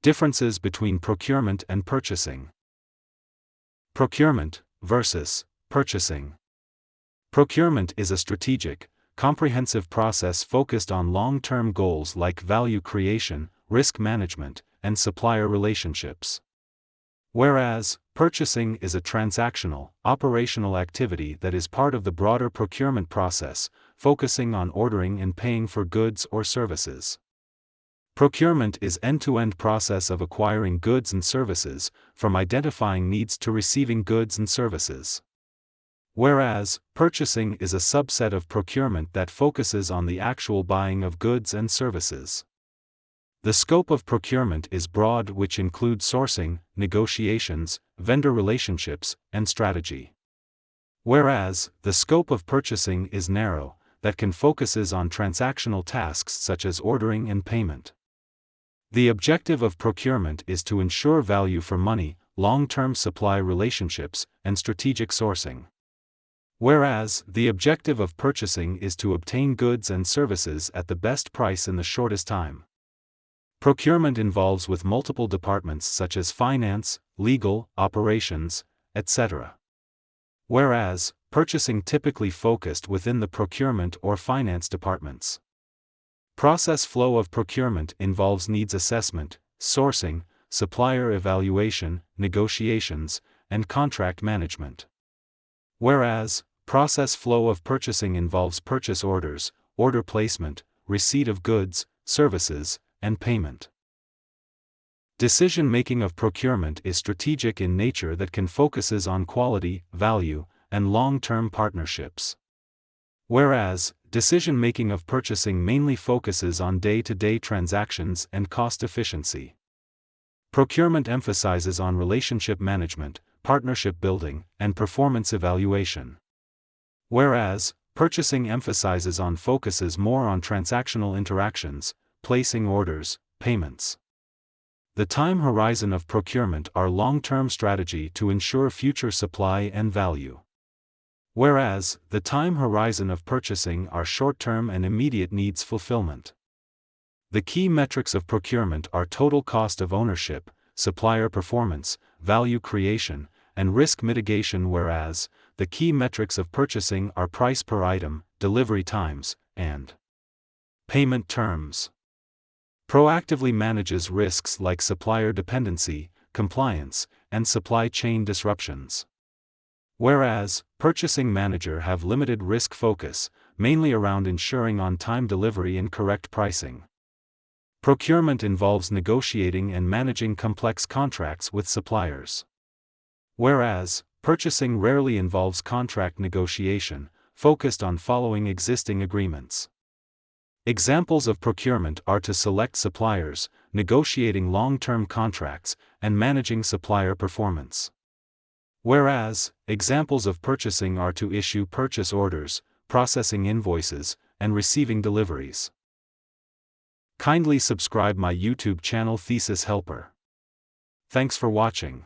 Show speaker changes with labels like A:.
A: Differences between procurement and purchasing. Procurement versus purchasing. Procurement is a strategic, comprehensive process focused on long-term goals like value creation, risk management, and supplier relationships. Whereas, purchasing is a transactional, operational activity that is part of the broader procurement process, focusing on ordering and paying for goods or services. Procurement is end-to-end process of acquiring goods and services, from identifying needs to receiving goods and services. Whereas, purchasing is a subset of procurement that focuses on the actual buying of goods and services. The scope of procurement is broad, which includes sourcing, negotiations, vendor relationships, and strategy. Whereas, the scope of purchasing is narrow, that can focuses on transactional tasks such as ordering and payment. The objective of procurement is to ensure value for money, long-term supply relationships, and strategic sourcing. Whereas, the objective of purchasing is to obtain goods and services at the best price in the shortest time. Procurement involves with multiple departments such as finance, legal, operations, etc. Whereas, purchasing typically focused within the procurement or finance departments. Process flow of procurement involves needs assessment, sourcing, supplier evaluation, negotiations, and contract management. Whereas, process flow of purchasing involves purchase orders, order placement, receipt of goods, services, and payment. Decision-making of procurement is strategic in nature that can focuses on quality, value, and long-term partnerships. Whereas, decision-making of purchasing mainly focuses on day-to-day transactions and cost efficiency. Procurement emphasizes on relationship management, partnership building, and performance evaluation. Whereas, purchasing emphasizes on focuses more on transactional interactions, placing orders, payments. The time horizon of procurement are long-term strategy to ensure future supply and value. Whereas, the time horizon of purchasing are short-term and immediate needs fulfillment. The key metrics of procurement are total cost of ownership, supplier performance, value creation, and risk mitigation, whereas, the key metrics of purchasing are price per item, delivery times, and payment terms. Proactively manages risks like supplier dependency, compliance, and supply chain disruptions. Whereas, purchasing manager have limited risk focus, mainly around ensuring on-time delivery and correct pricing. Procurement involves negotiating and managing complex contracts with suppliers. Whereas, purchasing rarely involves contract negotiation, focused on following existing agreements. Examples of procurement are to select suppliers, negotiating long-term contracts, and managing supplier performance. Whereas, examples of purchasing are to issue purchase orders, processing invoices, and receiving deliveries. Kindly subscribe my YouTube channel Thesis Helper. Thanks for watching.